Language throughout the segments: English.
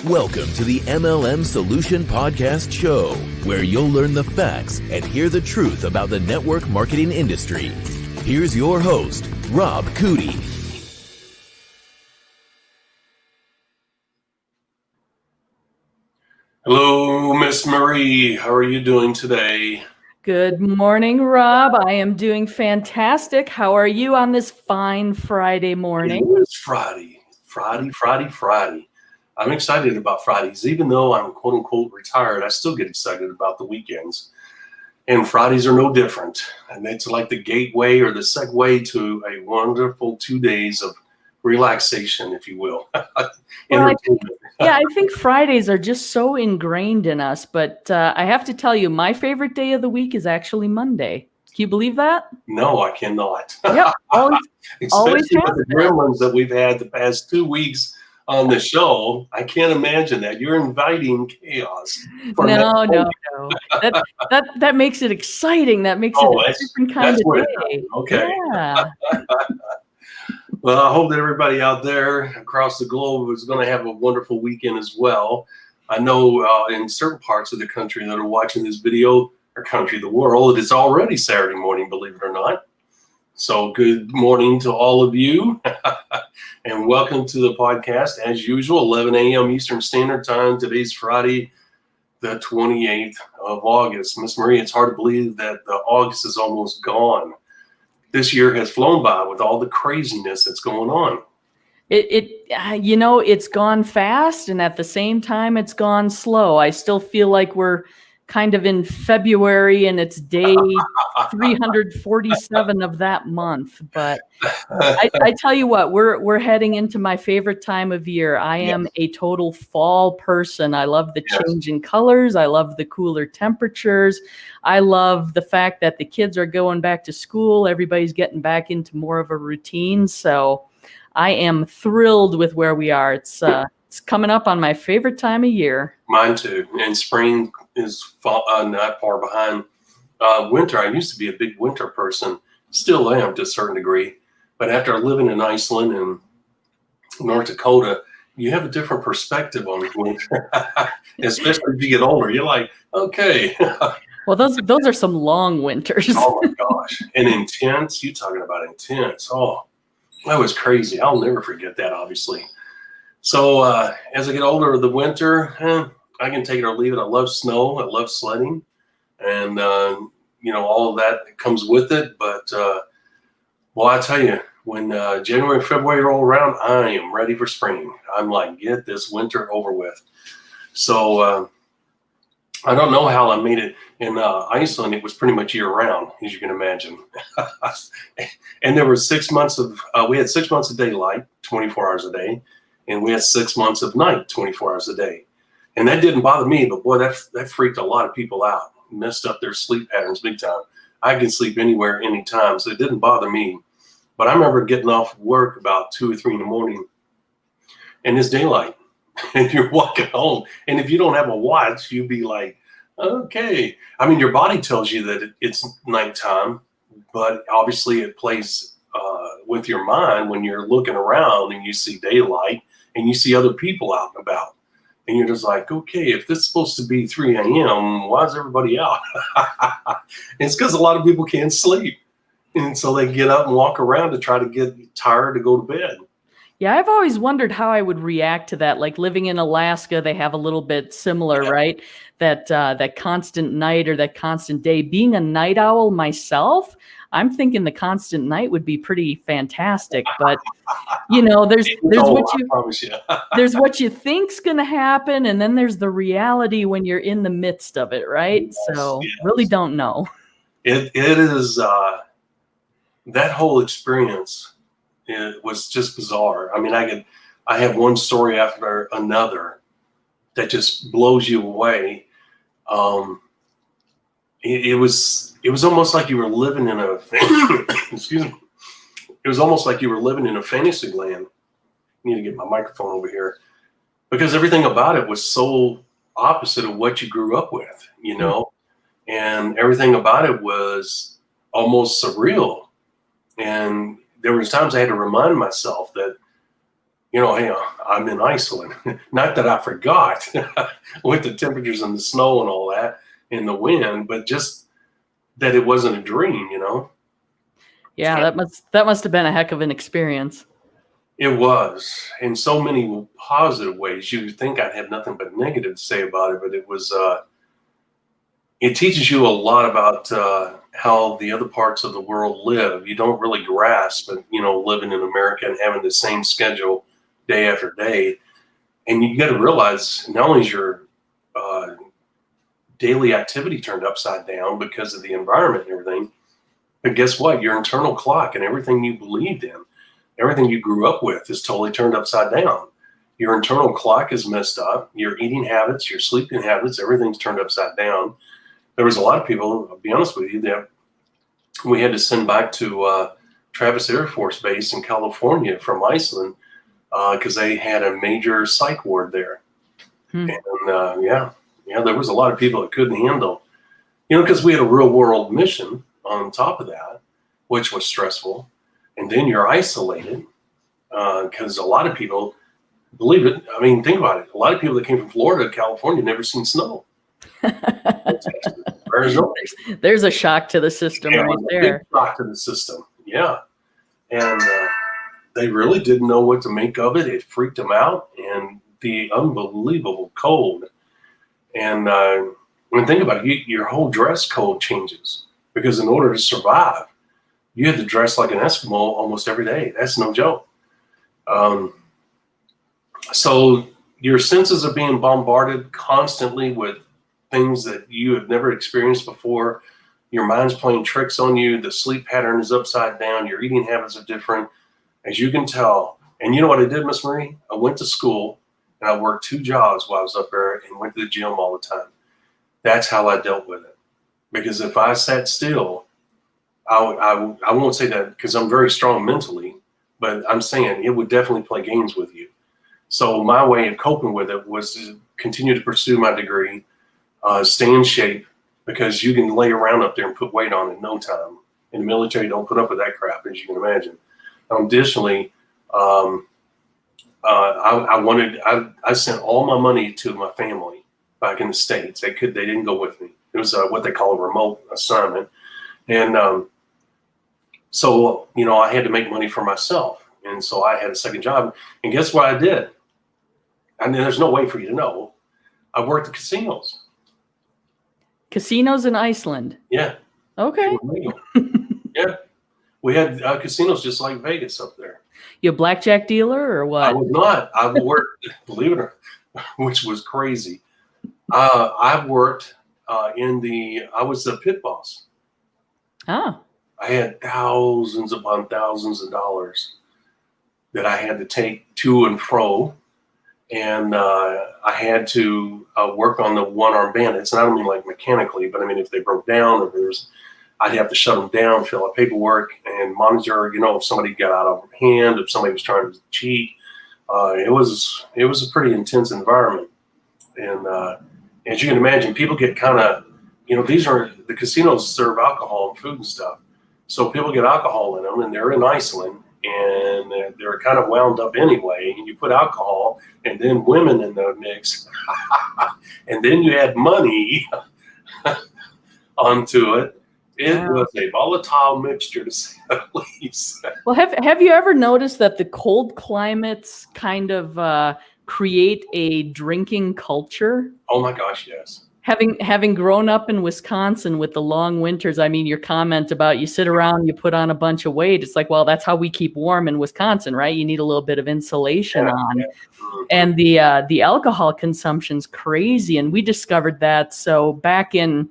Welcome to the MLM Solution Podcast Show, where you'll learn the facts and hear the truth about the network marketing industry. Here's your host, Rob Cootie. Hello, Miss Marie. How are you doing today? Good morning, Rob. I am doing fantastic. How are you on this fine Friday morning? It is Friday. I'm excited about Fridays. Even though I'm quote unquote retired, I still get excited about the weekends. And Fridays are no different. And it's like the gateway or the segue to a wonderful 2 days of relaxation, if you will. I think Fridays are just so ingrained in us. But I have to tell you, my favorite day of the week is actually Monday. Can you believe that? No, I cannot. Yeah, always Especially with the gremlins that we've had the past 2 weeks on the show. I can't imagine that. You're inviting chaos. No. That makes it exciting. That makes it a different kind of day. Okay. Yeah. Well, I hope that everybody out there across the globe is going to have a wonderful weekend as well. I know in certain parts of the country that are watching this video, or country, the world, it's already Saturday morning, believe it or not. So good morning to all of you and welcome to the podcast. As usual, 11 a.m. Eastern Standard Time. Today's Friday, the 28th of August. Miss Marie, it's hard to believe that the August is almost gone. This year has flown by with all the craziness that's going on. It's gone fast, and at the same time, it's gone slow. I still feel like we're kind of in February, and it's day 347 of that month. But I tell you what, we're heading into my favorite time of year. I am a total fall person. I love the change in colors. I love the cooler temperatures. I love the fact that the kids are going back to school. Everybody's getting back into more of a routine. So I am thrilled with where we are. It's coming up on my favorite time of year. Mine too. And spring is not far behind winter. I used to be a big winter person. Still am to a certain degree. But after living in Iceland and North Dakota, you have a different perspective on winter. Especially if you get older. You're like, okay. Well, those are some long winters. Oh my gosh. And intense. You talking about intense. Oh, that was crazy. I'll never forget that, obviously. So as I get older, the winter, I can take it or leave it. I love snow. I love sledding. And, all of that comes with it. But, I tell you, when January and February roll around, I am ready for spring. I'm like, get this winter over with. So I don't know how I made it. In Iceland, it was pretty much year round, as you can imagine. And there were 6 months we had 6 months of daylight, 24 hours a day. And we had 6 months of night, 24 hours a day. And that didn't bother me, but boy, that freaked a lot of people out, messed up their sleep patterns big time. I can sleep anywhere, anytime, so it didn't bother me. But I remember getting off work about 2 or 3 in the morning, and it's daylight, and you're walking home. And if you don't have a watch, you'd be like, okay. I mean, your body tells you that it's nighttime, but obviously it plays with your mind when you're looking around and you see daylight and you see other people out and about. And you're just like, okay, if this is supposed to be 3 a.m., why is everybody out? It's because a lot of people can't sleep. And so they get up and walk around to try to get tired to go to bed. Yeah, I've always wondered how I would react to that. Like living in Alaska, they have a little bit similar, right? That constant night or that constant day. Being a night owl myself, I'm thinking the constant night would be pretty fantastic. But there's there's what you think's going to happen, and then there's the reality when you're in the midst of it, right? Really don't know. It is that whole experience. It was just bizarre. I mean, I have one story after another that just blows you away. It was almost like you were living in a excuse me. It was almost like you were living in a fantasy land. I need to get my microphone over here because everything about it was so opposite of what you grew up with, and everything about it was almost surreal. And there was times I had to remind myself that, hey, I'm in Iceland. Not that I forgot with the temperatures and the snow and all that and the wind, but just that it wasn't a dream, Yeah, that must have been a heck of an experience. It was in so many positive ways. You'd think I'd have nothing but negative to say about it, but it was, it teaches you a lot about how the other parts of the world live. You don't really grasp, but living in America and having the same schedule day after day. And you got to realize not only is your daily activity turned upside down because of the environment and everything, but guess what? Your internal clock and everything you believed in, everything you grew up with is totally turned upside down. Your internal clock is messed up. Your eating habits, your sleeping habits, everything's turned upside down. There was a lot of people, I'll be honest with you, that we had to send back to Travis Air Force Base in California from Iceland because they had a major psych ward there. And there was a lot of people that couldn't handle, because we had a real world mission on top of that, which was stressful. And then you're isolated because a lot of people, believe it, I mean, think about it. A lot of people that came from Florida to California never seen snow. There's a shock to the system right there. Big shock to the system, yeah. And they really didn't know what to make of it. It freaked them out, and the unbelievable cold. And think about it, your whole dress code changes because in order to survive, you had to dress like an Eskimo almost every day. That's no joke. So your senses are being bombarded constantly with things that you have never experienced before. Your mind's playing tricks on you. The sleep pattern is upside down. Your eating habits are different, as you can tell. And you know what I did, Miss Marie? I went to school and I worked 2 jobs while I was up there and went to the gym all the time. That's how I dealt with it. Because if I sat still, I won't say that because I'm very strong mentally, but I'm saying it would definitely play games with you. So my way of coping with it was to continue to pursue my degree, stay in shape, because you can lay around up there and put weight on in no time. In the military, don't put up with that crap, as you can imagine. Additionally, I sent all my money to my family back in the States. They didn't go with me. It was what they call a remote assignment. And so, I had to make money for myself. And so I had a second job. And guess what I did? I mean, there's no way for you to know. I worked at casinos. Casinos in Iceland? Yeah. Okay. Yeah. We had casinos just like Vegas up there. You a blackjack dealer or what? I was not. I worked, believe it or not, which was crazy. I worked I was the pit boss. Oh. I had thousands upon thousands of dollars that I had to take to and fro. And I had to work on the one-armed bandits. And I don't mean like mechanically, but I mean if they broke down or I'd have to shut them down, fill out paperwork, and monitor, if somebody got out of hand, if somebody was trying to cheat. It was a pretty intense environment. And as you can imagine, people get kind of, the casinos serve alcohol and food and stuff. So people get alcohol in them, and they're in Iceland, and they're kind of wound up anyway. And you put alcohol and then women in the mix, and then you add money onto it. It was a volatile mixture, to say the least. Well, have you ever noticed that the cold climates kind of create a drinking culture? Oh my gosh, yes. Having grown up in Wisconsin with the long winters, I mean, your comment about you sit around, you put on a bunch of weight. It's like, well, that's how we keep warm in Wisconsin, right? You need a little bit of insulation on. Yeah. And the alcohol consumption's crazy, and we discovered that. So back in,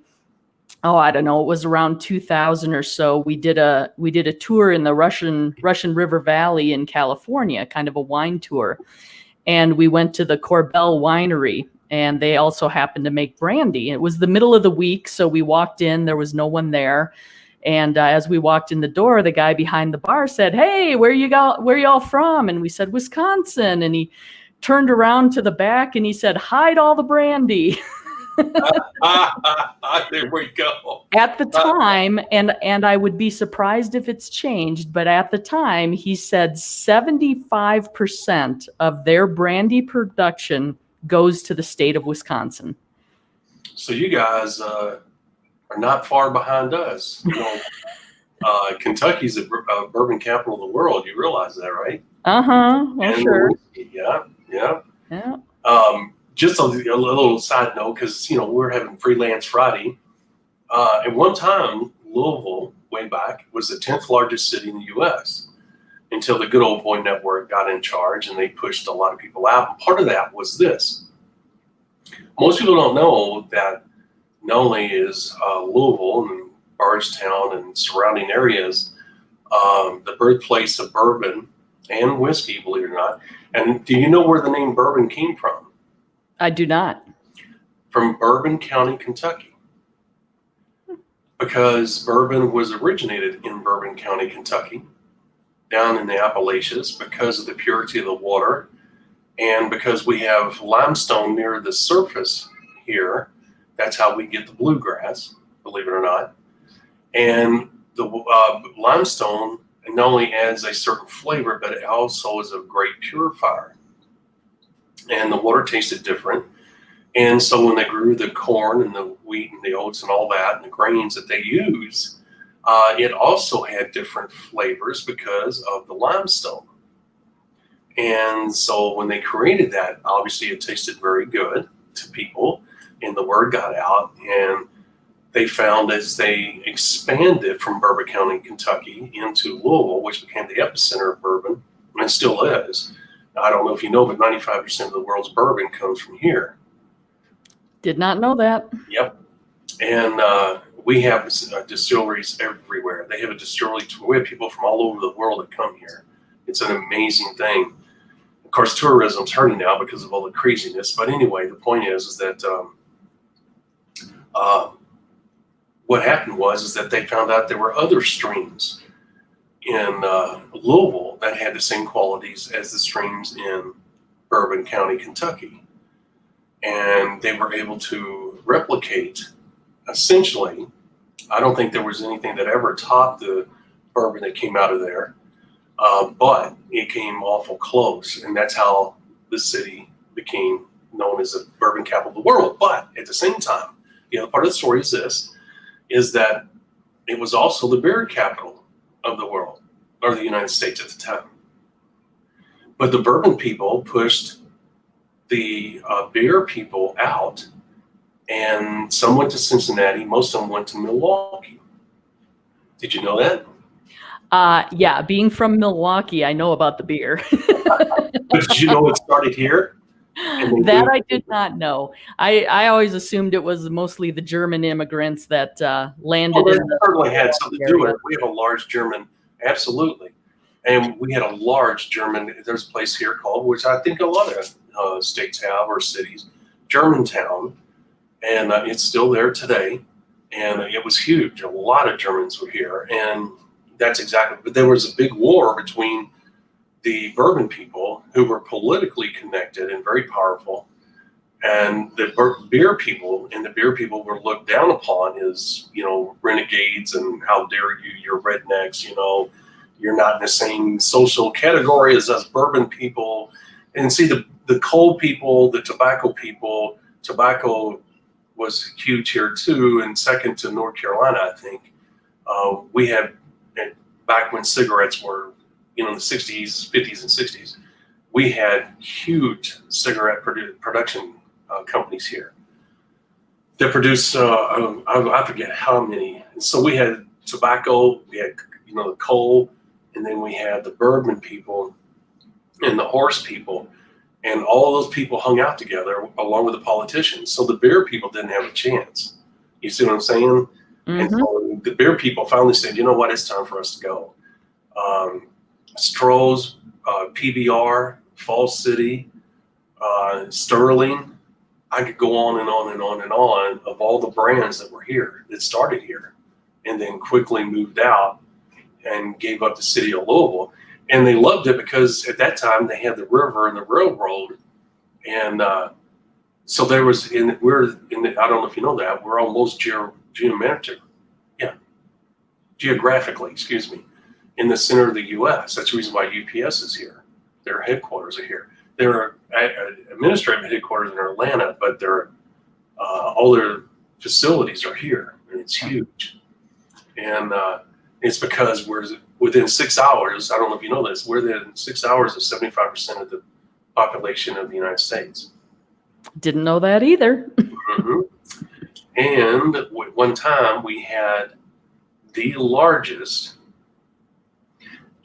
I don't know, it was around 2000 or so. We did a tour in the Russian River Valley in California, kind of a wine tour, and we went to the Corbel Winery. And they also happened to make brandy. It was the middle of the week, so we walked in. There was no one there. And as we walked in the door, the guy behind the bar said, "Hey, where y'all from?" And we said, "Wisconsin." And he turned around to the back and he said, "Hide all the brandy." There we go. At the time, and I would be surprised if it's changed, but at the time, he said 75% of their brandy production goes to the state of Wisconsin. So you guys are not far behind us. Kentucky's a bourbon capital of the world. You realize that, right? Well, sure. Whiskey, yeah. Yeah. Just a little side note, because we're having Freelance Friday. At one time, Louisville, way back, was the 10th largest city in the U.S. until the Good Old Boy Network got in charge and they pushed a lot of people out. And part of that was this. Most people don't know that not only is Louisville and Bardstown and surrounding areas the birthplace of bourbon and whiskey, believe it or not. And do you know where the name bourbon came from? I do not. From Bourbon County, Kentucky. Because bourbon was originated in Bourbon County, Kentucky, down in the Appalachians, because of the purity of the water, and because we have limestone near the surface here. That's how we get the bluegrass, believe it or not. And the limestone not only adds a certain flavor, but it also is a great purifier. And the water tasted different. And so when they grew the corn and the wheat and the oats and all that and the grains that they use, it also had different flavors because of the limestone. And so when they created that, obviously it tasted very good to people and the word got out. And they found as they expanded from Bourbon County, Kentucky into Louisville, which became the epicenter of bourbon, and still is. Now, I don't know if you know, but 95% of the world's bourbon comes from here. Did not know that. Yep. And we have distilleries everywhere. They have a distillery. We have people from all over the world that come here. It's an amazing thing. Of course, tourism's hurting now because of all the craziness. But anyway, the point is that what happened was that they found out there were other streams in Louisville that had the same qualities as the streams in Bourbon County, Kentucky. And they were able to replicate, essentially, I don't think there was anything that ever topped the bourbon that came out of there, but it came awful close. And that's how the city became known as the bourbon capital of the world. But at the same time, the other part of the story is this, is that it was also the beer capital of the world, or the United States at the time. But the bourbon people pushed the beer people out, and some went to Cincinnati, most of them went to Milwaukee. Did you know that? Yeah, being from Milwaukee, I know about the beer. But did you know it started here? That I did not know. I always assumed it was mostly the German immigrants that landed in the certainly had something to do with it. We have a large German, absolutely. And we had a large German, there's a place here called, which I think a lot of states have, or cities, Germantown. And it's still there today. And it was huge. A lot of Germans were here. And that's exactly, but there was a big war between the bourbon people, who were politically connected and very powerful, and the beer people. And the beer people were looked down upon as, renegades, and how dare you, you're rednecks, you're not in the same social category as us bourbon people. And see, the coal people, the tobacco people, tobacco was huge here too, and second to North Carolina, I think. We had, back when cigarettes were, in the 60s, 50s, and 60s, we had huge cigarette production companies here that produce, I forget how many. And so we had tobacco, we had, the coal, and then we had the bourbon people and the horse people, and all those people hung out together along with the politicians. So the beer people didn't have a chance. You see what I'm saying? Mm-hmm. And so the beer people finally said, you know what, it's time for us to go. Stroh's, PBR, Falls City, Sterling. I could go on and on and on and on of all the brands that were here, that started here, and then quickly moved out and gave up the city of Louisville. And they loved it because at that time they had the river and the railroad. And so there was, I don't know if you know that, we're almost geometric geographically, excuse me, in the center of the U.S. That's the reason why UPS is here. Their headquarters are here. Their administrative headquarters in Atlanta, but all their facilities are here, and it's huge. And it's because we're within 6 hours. I don't know if you know this. We're within 6 hours of 75% of the population of the United States. Didn't know that either. Mm-hmm. And one time we had the largest.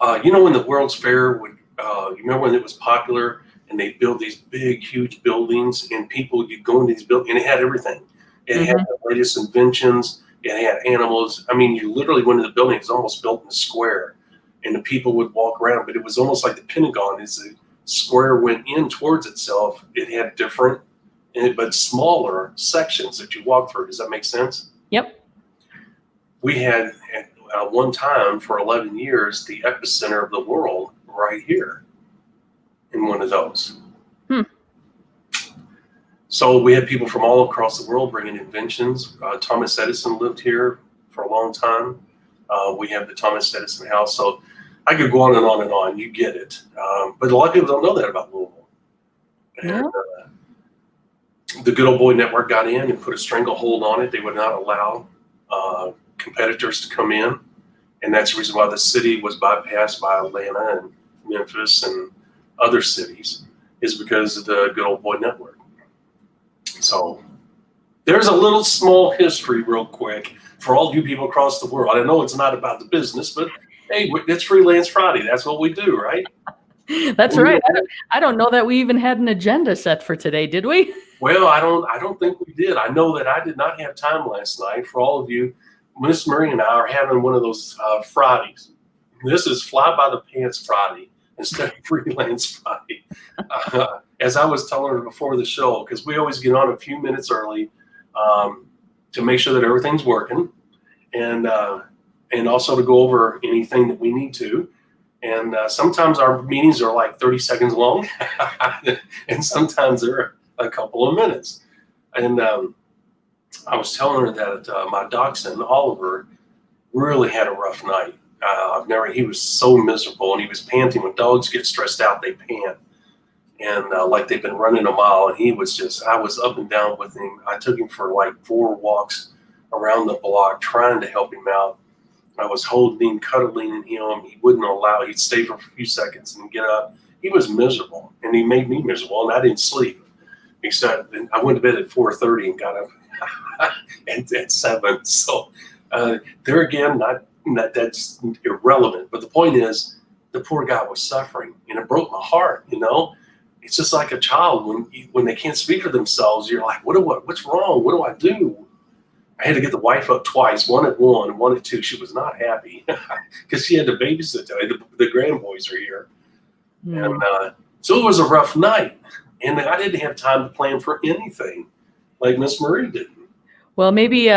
When the World's Fair would, you remember when it was popular and they built these big, huge buildings, and people could go in these buildings, and it had everything. It had the latest inventions. It had animals. I mean, you literally went into the building. It was almost built in a square, and the people would walk around. But it was almost like the Pentagon. As the square went in towards itself, it had different, but smaller sections that you walk through. Does that make sense? Yep. We had at one time for 11 years the epicenter of the world right here in one of those. So we had people from all across the world bringing inventions. Thomas Edison lived here for a long time. We have the Thomas Edison house. So I could go on and on and on. You get it. But a lot of people don't know that about Louisville. And the Good Old Boy Network got in and put a stranglehold on it. They would not allow competitors to come in. And that's the reason why the city was bypassed by Atlanta and Memphis and other cities, is because of the Good Old Boy Network. So there's a little small history real quick for all you people across the world. I know it's not about the business, but hey, it's Freelance Friday. That's what we do, right? That's right. I don't know that we even had an agenda set for today, did we? Well, I don't think we did. I know that I did not have time last night. For all of you, Miss Marie and I are having one of those Fridays. This is Fly by the Pants Friday instead of Freelance Friday. As I was telling her before the show, because we always get on a few minutes early to make sure that everything's working, and also to go over anything that we need to. And sometimes our meetings are like 30 seconds long, and sometimes they're a couple of minutes. And I was telling her that my dachshund, Oliver, really had a rough night. He was so miserable, and he was panting. When dogs get stressed out, they pant. And like they've been running a mile, and I was up and down with him. I took him for like 4 walks around the block trying to help him out. I was holding him, cuddling him. He wouldn't allow. He'd stay for a few seconds and get up. He was miserable, and he made me miserable, and I didn't sleep. Except I went to bed at 4:30 and got up at 7. So there again, that's irrelevant. But the point is, the poor guy was suffering, and it broke my heart. It's just like a child when they can't speak for themselves. You're like, what's wrong? What do I do? I had to get the wife up twice, one at 1 and one at 2. She was not happy because she had to babysit today. The grandboys are here. And so it was a rough night. And I didn't have time to plan for anything like Miss Marie did. Well, maybe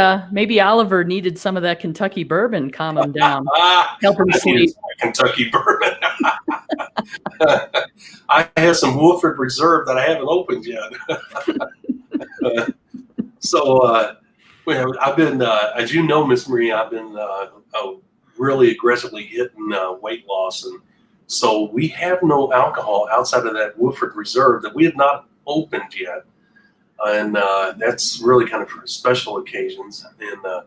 Oliver needed some of that Kentucky bourbon, calm him down, help him sleep. Kentucky bourbon. I have some Woodford Reserve that I haven't opened yet. I've been, as you know, Miss Marie, I've been really aggressively hitting weight loss, and so we have no alcohol outside of that Woodford Reserve that we have not opened yet. And that's really kind of for special occasions. And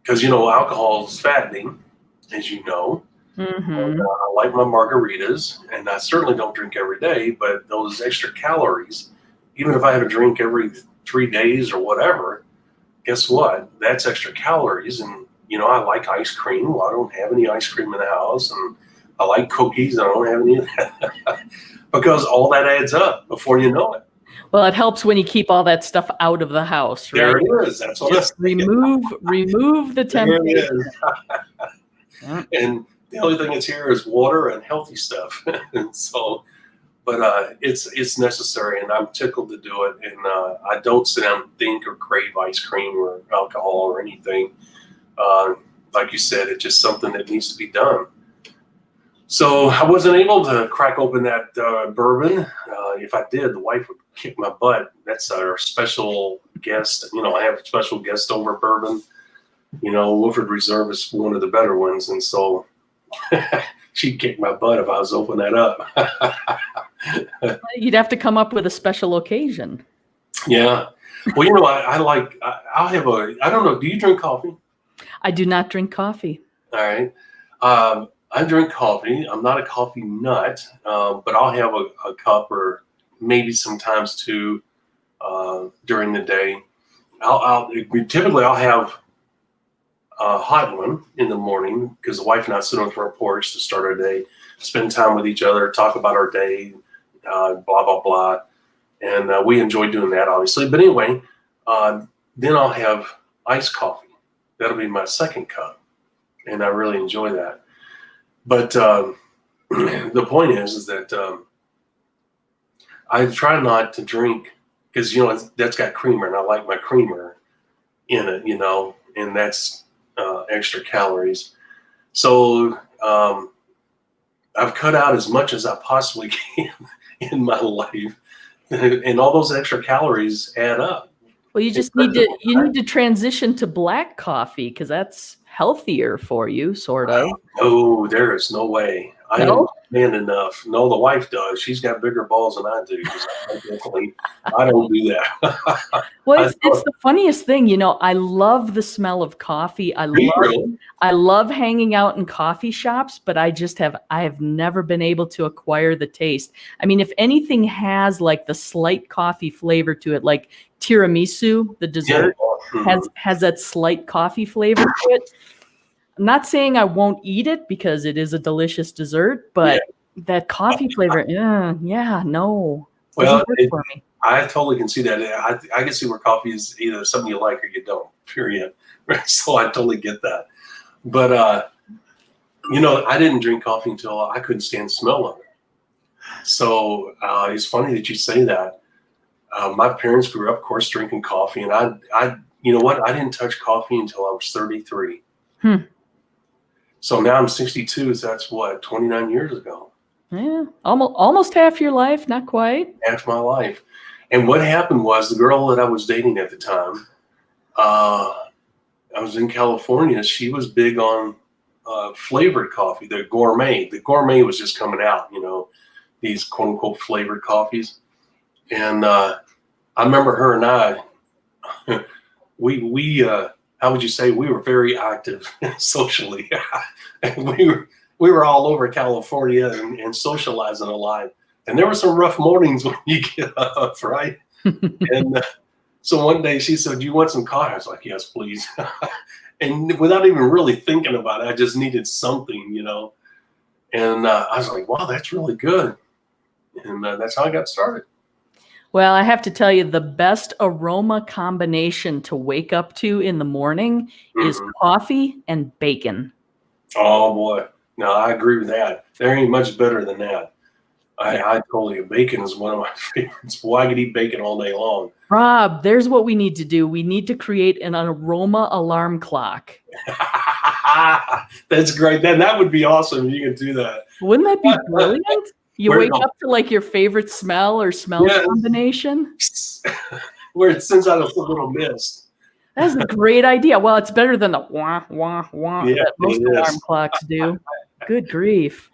because, alcohol is fattening, as you know. Mm-hmm. And, I like my margaritas, and I certainly don't drink every day, but those extra calories, even if I have a drink every 3 days or whatever, guess what? That's extra calories. And, I like ice cream. Well, I don't have any ice cream in the house. And I like cookies. I don't have any of that. Because all that adds up before you know it. Well, it helps when you keep all that stuff out of the house, right? There it is. That's what just remove the temptation. And the only thing that's here is water and healthy stuff. And so, but it's necessary, and I'm tickled to do it. And I don't sit down and think or crave ice cream or alcohol or anything. Like you said, it's just something that needs to be done. So I wasn't able to crack open that bourbon. If I did, the wife would kick my butt. That's our special guest. I have a special guest over bourbon. Wilford Reserve is one of the better ones, and so she'd kick my butt if I was open that up. You'd have to come up with a special occasion. Yeah. Well, I'll have I don't know, do you drink coffee? I do not drink coffee. All right. I drink coffee. I'm not a coffee nut, but I'll have a cup or maybe sometimes two during the day. Typically I'll have a hot one in the morning because the wife and I sit on the front porch to start our day, spend time with each other, talk about our day, blah, blah, blah. And we enjoy doing that, obviously. But anyway, then I'll have iced coffee. That'll be my second cup. And I really enjoy that. But the point is that I try not to drink because, that's got creamer, and I like my creamer in it, and that's extra calories. So I've cut out as much as I possibly can in my life, and all those extra calories add up. Well, you need to transition to black coffee because that's healthier for you, sort of. Oh, there is no way. I am man enough. No, the wife does. She's got bigger balls than I do. I don't do that. Well, it's the funniest thing. I love the smell of coffee. I love hanging out in coffee shops, but I have never been able to acquire the taste. I mean, if anything has like the slight coffee flavor to it, like tiramisu, the dessert, has that slight coffee flavor to it. I'm not saying I won't eat it because it is a delicious dessert, but that coffee flavor, no. Well, I totally can see that. I can see where coffee is either something you like or you don't, period. So I totally get that. But, I didn't drink coffee until I couldn't stand the smell of it. So it's funny that you say that. My parents grew up, of course, drinking coffee. And I didn't touch coffee until I was 33. So now I'm 62. So that's 29 years ago. Yeah, almost half your life, not quite. Half my life. And what happened was the girl that I was dating at the time, I was in California. She was big on flavored coffee, the gourmet. The gourmet was just coming out, these quote unquote flavored coffees. And I remember her and I, we how would you say, we were very active socially. we were all over California and socializing a lot. And there were some rough mornings when you get up, right? And so one day she said, "Do you want some coffee?" I was like, "Yes, please." And without even really thinking about it, I just needed something, And I was like, "Wow, that's really good." And that's how I got started. Well, I have to tell you, the best aroma combination to wake up to in the morning is coffee and bacon. Oh, boy. No, I agree with that. There ain't much better than that. I totally, bacon is one of my favorites. Well, I could eat bacon all day long. Rob, there's what we need to do. We need to create an aroma alarm clock. That's great. That would be awesome if you could do that. Wouldn't that be brilliant? You wake up to like your favorite smell or smell combination. Where it sends out a little mist. That's a great idea. Well, it's better than the wah, wah, wah that most alarm clocks do. Good grief.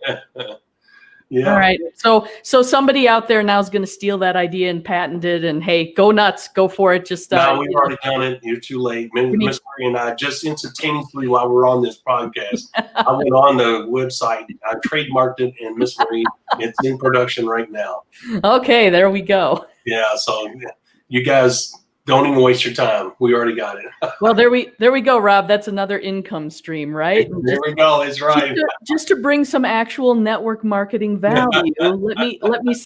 Yeah. All right. So somebody out there now is going to steal that idea and patent it. And hey, go nuts. Go for it. Just no, we've already done it. You're too late. Miss Marie and I just instantaneously while we're on this podcast, I went on the website. I trademarked it, and Miss Marie, it's in production right now. Okay, there we go. Yeah. So you guys don't even waste your time. We already got it. Well, there we go, Rob. That's another income stream, right? There we go. That's right. Just to bring some actual network marketing value, let me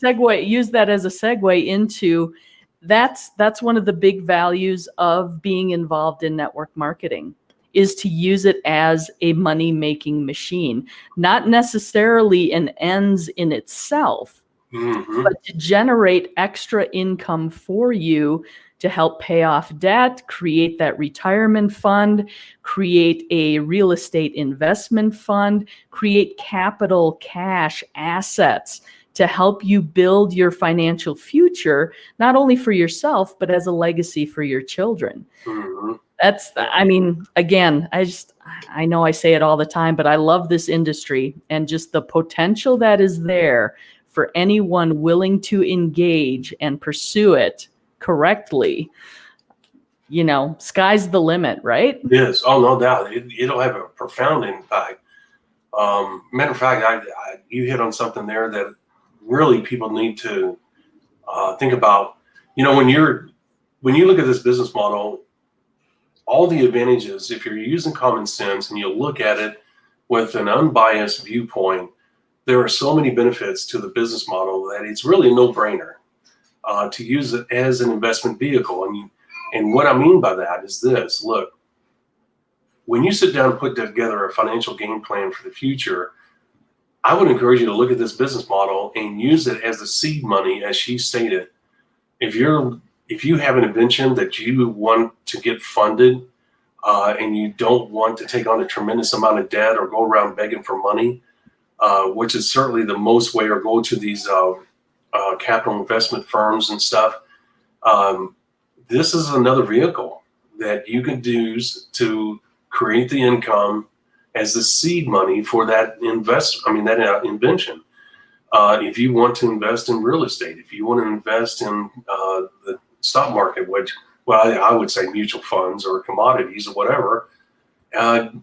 use that as a segue into that's one of the big values of being involved in network marketing is to use it as a money-making machine, not necessarily an ends in itself, but to generate extra income for you to help pay off debt, create that retirement fund, create a real estate investment fund, create capital, cash, assets to help you build your financial future, not only for yourself, but as a legacy for your children. I mean, again, I know I say it all the time, but I love this industry and just the potential that is there for anyone willing to engage and pursue it correctly. Sky's the limit, right? It is. Oh, no doubt. It'll have a profound impact. Matter of fact, you hit on something there that really people need to think about. When you look at this business model, all the advantages, if you're using common sense and you look at it with an unbiased viewpoint, there are so many benefits to the business model that it's really a no-brainer to use it as an investment vehicle. And what I mean by that is this: look, when you sit down and put together a financial game plan for the future, I would encourage you to look at this business model and use it as the seed money, as she stated. If you have an invention that you want to get funded and you don't want to take on a tremendous amount of debt or go around begging for money, which is certainly the most way, or go to these capital investment firms and stuff, this is another vehicle that you can use to create the income as the seed money for that invention. If you want to invest in real estate, if you want to invest in the stock market, which, I would say mutual funds or commodities or whatever,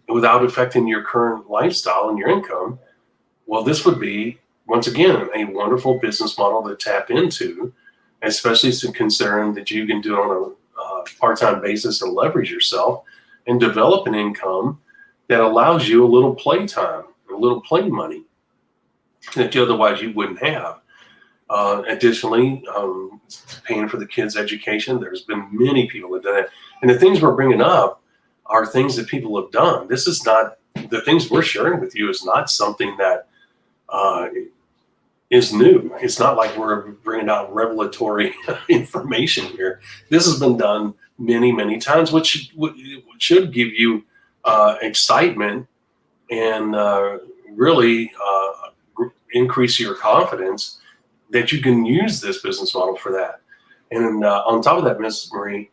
without affecting your current lifestyle and your income, well, this would be, once again, a wonderful business model to tap into, especially considering that you can do it on a part-time basis and leverage yourself and develop an income that allows you a little play time, a little play money that otherwise you wouldn't have. Additionally, paying for the kids' education. There's been many people that done it. And the things we're bringing up are things that people have done. This is not, the things we're sharing with you is not something that is new. It's not like we're bringing out revelatory information here. This has been done many, many times, which should give you excitement and really increase your confidence that you can use this business model for that. And on top of that, Ms. Marie,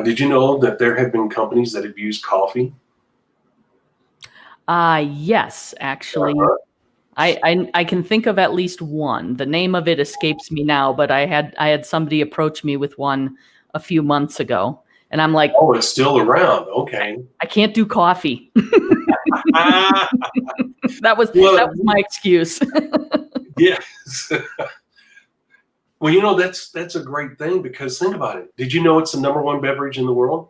did you know that there have been companies that have used coffee? Yes, actually. I can think of at least one. The name of it escapes me now, but I had somebody approach me with one a few months ago, and I'm like, oh, it's still around. Okay. I can't do coffee. That was my excuse. Yes. Well, that's a great thing, because think about it. Did you know it's the #1 beverage in the world?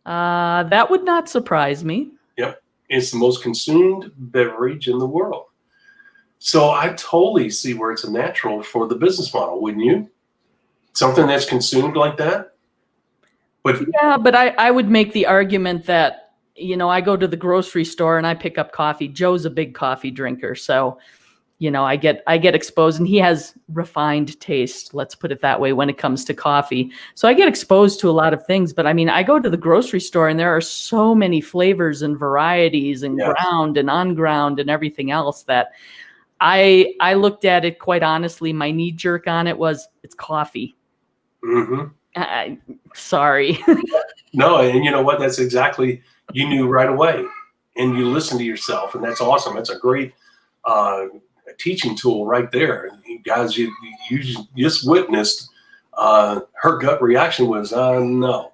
That would not surprise me. Yep. It's the most consumed beverage in the world. So I totally see where it's a natural for the business model, wouldn't you? Something that's consumed like that? But yeah, but I would make the argument that, I go to the grocery store and I pick up coffee. Joe's a big coffee drinker, so I get exposed, and he has refined taste, let's put it that way, when it comes to coffee. So I get exposed to a lot of things, but I go to the grocery store and there are so many flavors and varieties and yes. ground and unground and everything else that I looked at it, quite honestly, my knee jerk on it was, it's coffee. Mm-hmm. Sorry. No, and you know what? That's exactly, you knew right away, and you listened to yourself, and that's awesome. That's a great teaching tool right there. Guys, you just witnessed her gut reaction was no.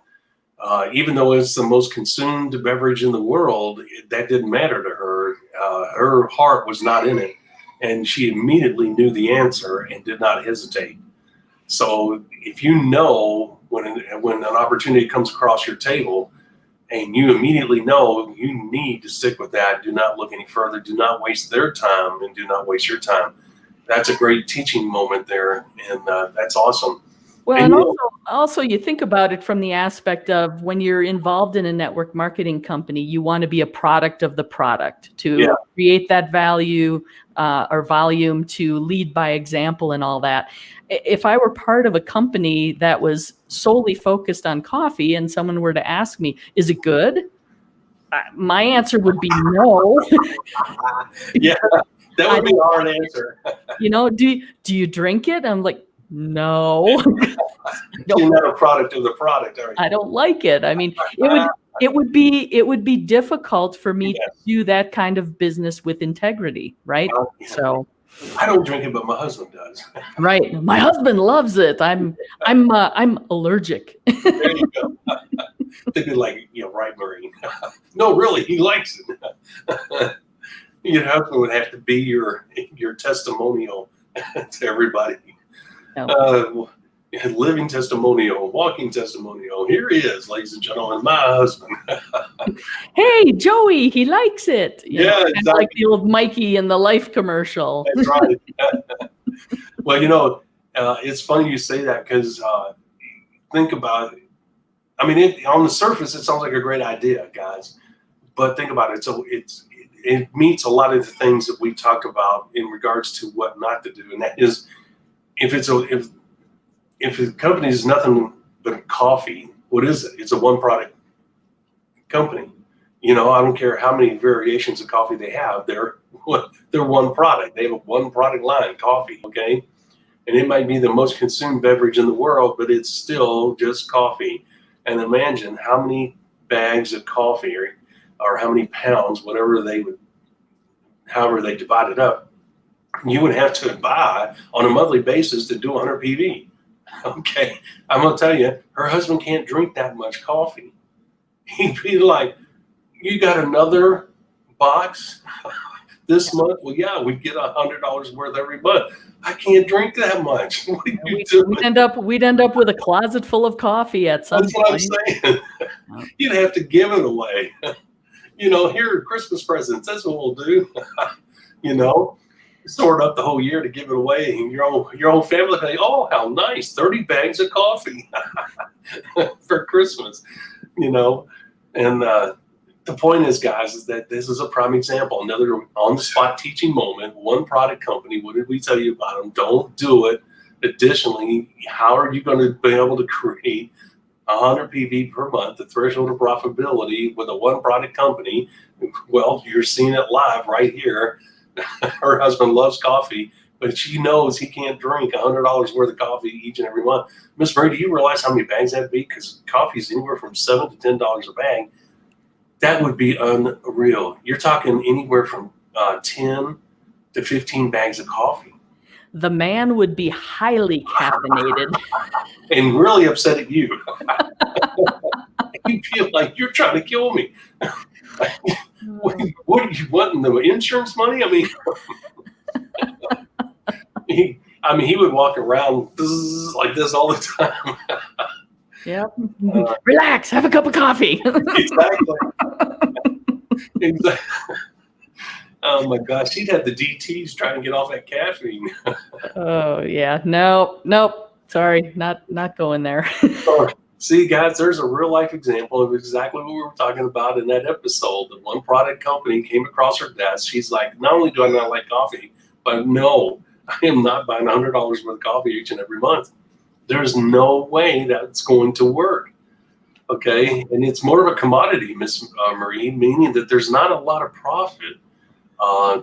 Even though it's the most consumed beverage in the world, that didn't matter to her. Her heart was not in it, and she immediately knew the answer and did not hesitate. So if you know when an opportunity comes across your table and you immediately know you need to stick with that, do not look any further, do not waste their time, and do not waste your time. That's a great teaching moment there, and that's awesome. Well, and also you think about it from the aspect of, when you're involved in a network marketing company, you want to be a product of the product, to create that value or volume, to lead by example and all that. If I were part of a company that was solely focused on coffee and someone were to ask me, is it good? My answer would be no. Yeah, that would be a hard answer. Do you drink it? I'm like, No. You're not a product of the product, are you? I don't like it. I mean, it would be difficult for me to Yes. do that kind of business with integrity, right? Yeah. So, I don't drink it, but my husband does. right. My husband loves it. I'm allergic. There you go. They'd be like, right, Marie. No, really, he likes it. Your husband would have to be your testimonial to everybody. No. Living testimonial, walking testimonial. Here he is, ladies and gentlemen, my husband. Hey, Joey, he likes it. Yeah, Kind of exactly. like the old Mikey in the Life commercial. That's right. Well, it's funny you say that because think about it. I mean, on the surface, it sounds like a great idea, guys. But think about it. So it meets a lot of the things that we talked about in regards to what not to do, and that is if the company is nothing but coffee, what is it? It's a one product company. I don't care how many variations of coffee they have. They're one product. They have a one product line, coffee. Okay, and it might be the most consumed beverage in the world, but it's still just coffee. And imagine how many bags of coffee or how many pounds, however they divide it up, you would have to buy on a monthly basis to do 100 PV. Okay, I'm gonna tell you, her husband can't drink that much coffee. He'd be like, "You got another box this month?" Well, yeah, we'd get $100 worth every month. I can't drink that much. What are you doing? We'd end up with a closet full of coffee at some That's what I'm point. saying. You'd have to give it away. Here are Christmas presents. That's what we'll do. Store it up the whole year to give it away, and your own family say, "Oh, how nice! 30 bags of coffee for Christmas." And the point is, guys, is that this is a prime example. Another on-the-spot teaching moment. One product company. What did we tell you about them? Don't do it. Additionally, how are you going to be able to create 100 PV per month, the threshold of profitability with a one product company? Well, you're seeing it live right here. Her husband loves coffee, but she knows he can't drink $100 worth of coffee each and every month. Miss Marie, do you realize how many bags that'd be? Because coffee is anywhere from $7 to $10 a bag. That would be unreal. You're talking anywhere from 10 to 15 bags of coffee. The man would be highly caffeinated. And really upset at you. You feel like you're trying to kill me. What are you wanting? The insurance money? I mean, he would walk around like this all the time. Yep. Relax. Have a cup of coffee. Exactly. Oh my gosh, she'd have the DTs trying to get off that caffeine. Oh yeah. Nope. Sorry, not going there. See, guys, there's a real life example of exactly what we were talking about in that episode. The one product company came across her desk. She's like, not only do I not like coffee, but no, I am not buying $100 worth of coffee each and every month. There's no way that's going to work. Okay, and it's more of a commodity, Miss Marie, meaning that there's not a lot of profit.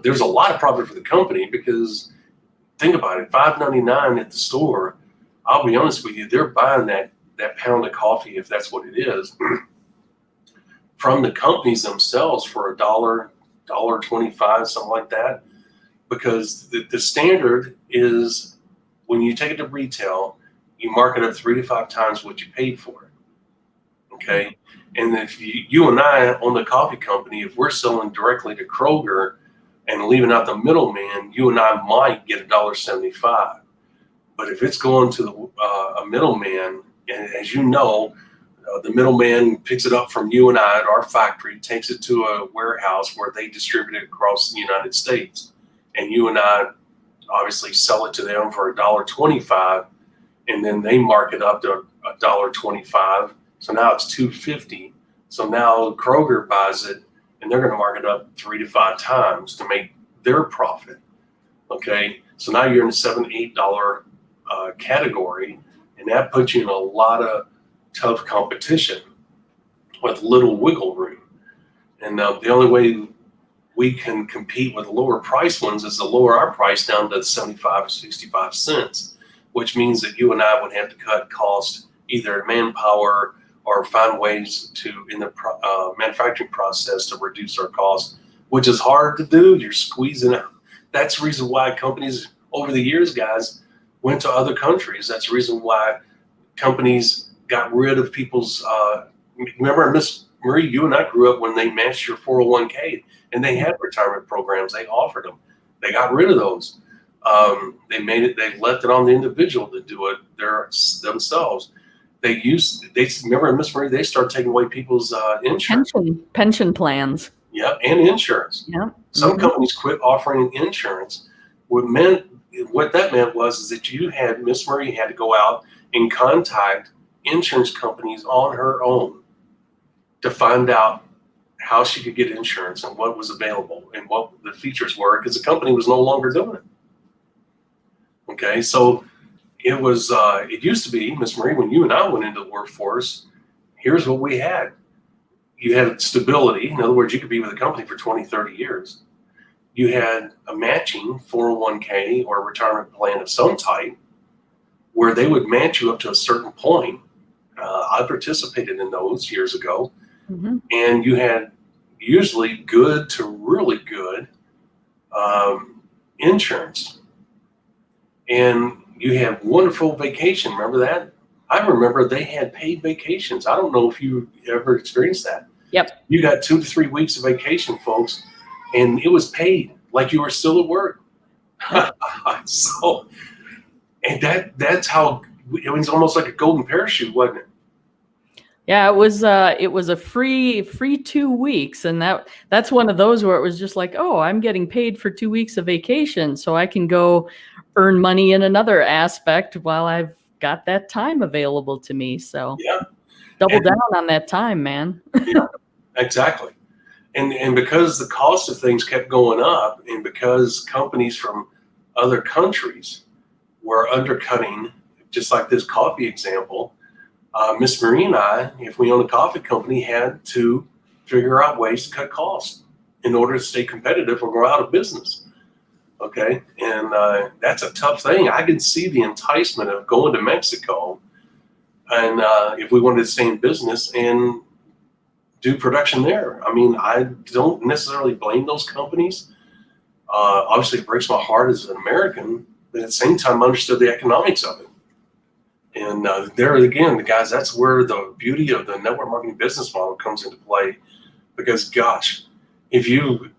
There's a lot of profit for the company because think about it, $5.99 at the store. I'll be honest with you, they're buying that pound of coffee, if that's what it is, from the companies themselves for $1.25, something like that. Because the standard is when you take it to retail, you mark it up 3 to 5 times what you paid for it. Okay, and if you and I own the coffee company, if we're selling directly to Kroger and leaving out the middleman, you and I might get $1.75. But if it's going to a middleman, and as you know, the middleman picks it up from you and I at our factory, takes it to a warehouse where they distribute it across the United States. And you and I obviously sell it to them for $1.25, and then they mark it up to $1.25. So now it's $2.50. So now Kroger buys it, and they're going to mark it up 3 to 5 times to make their profit. Okay, so now you're in the $7, $8 category, and that puts you in a lot of tough competition with little wiggle room. And the only way we can compete with lower price ones is to lower our price down to 75 or 65 cents. which means that you and I would have to cut costs, either manpower or find ways to, in the manufacturing process, to reduce our costs, which is hard to do. You're squeezing out. That's the reason why companies over the years, guys, went to other countries. That's the reason why companies got rid of people's, remember, Miss Marie, you and I grew up when they matched your 401k, and they had retirement programs. They offered them. They got rid of those. They left it on the individual to do it themselves. Remember, Miss Marie, they started taking away people's insurance. Pension plans. Yeah, and insurance. Yeah. Some companies quit offering insurance. What that meant was that Miss Marie had to go out and contact insurance companies on her own to find out how she could get insurance and what was available and what the features were, because the company was no longer doing it. Okay, so it used to be, Miss Marie, when you and I went into the workforce, here's what we had. You had stability. In other words, you could be with a company for 20, 30 years. You had a matching 401k or retirement plan of some type where they would match you up to a certain point. I participated in those years ago. Mm-hmm. And you had usually good to really good insurance. And you had wonderful vacation. Remember that? I remember they had paid vacations. I don't know if you ever experienced that. Yep. You got 2 to 3 weeks of vacation, folks, and it was paid like you were still at work. So, and that's how, it was almost like a golden parachute, wasn't it? Yeah, it was a free 2 weeks, and that's one of those where it was just like, oh, I'm getting paid for 2 weeks of vacation, so I can go earn money in another aspect while I've got that time available to me. So yeah, double down on that time, man. Yeah, exactly. And because the cost of things kept going up, and because companies from other countries were undercutting, just like this coffee example, Miss Marie and I, if we own a coffee company, had to figure out ways to cut costs in order to stay competitive or go out of business. Okay, and that's a tough thing. I can see the enticement of going to Mexico, and if we wanted to stay in business and do production there. I mean, I don't necessarily blame those companies. Obviously, it breaks my heart as an American, but at the same time, I understood the economics of it. And there again, guys, that's where the beauty of the network marketing business model comes into play. Because, gosh, if you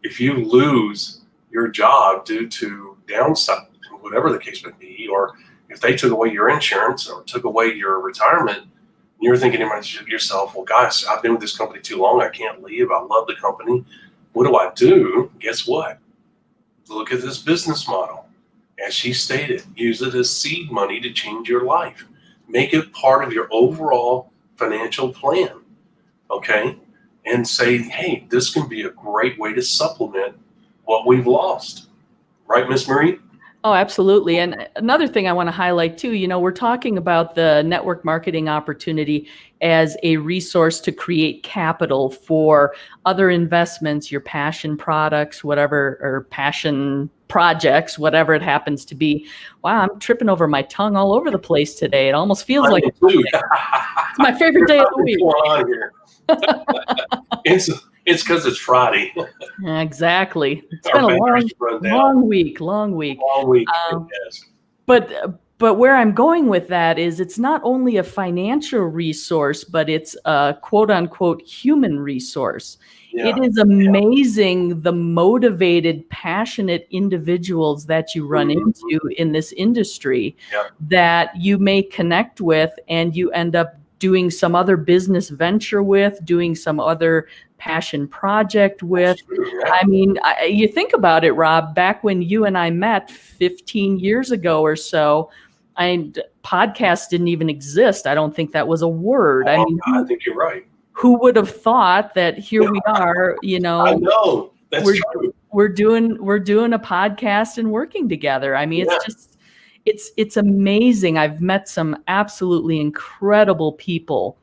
lose your job due to downside, whatever the case may be, or if they took away your insurance or took away your retirement, you're thinking to yourself, well, gosh, I've been with this company too long. I can't leave. I love the company. What do I do? Guess what? Look at this business model. As she stated, use it as seed money to change your life. Make it part of your overall financial plan, okay? And say, hey, this can be a great way to supplement what we've lost. Right, Miss Marie? Oh, absolutely. And another thing I want to highlight too, we're talking about the network marketing opportunity as a resource to create capital for other investments, your passion products, whatever, or passion projects, whatever it happens to be. Wow, I'm tripping over my tongue all over the place today. It almost feels like it's my favorite day of the week. On here. It's because it's Friday. Exactly. It's been a long week. Yes. But where I'm going with that is it's not only a financial resource, but it's a quote unquote human resource. Yeah. It is amazing the motivated, passionate individuals that you run into in this industry that you may connect with, and you end up doing some other business venture with, doing some other passion project with. I mean, you think about it, Rob, back when you and I met 15 years ago or so, podcasts didn't even exist. I don't think that was a word. I mean, I think you're right. Who would have thought that here we are, I know. That's true. We're doing a podcast and working together. I mean, it's just, it's amazing. I've met some absolutely incredible people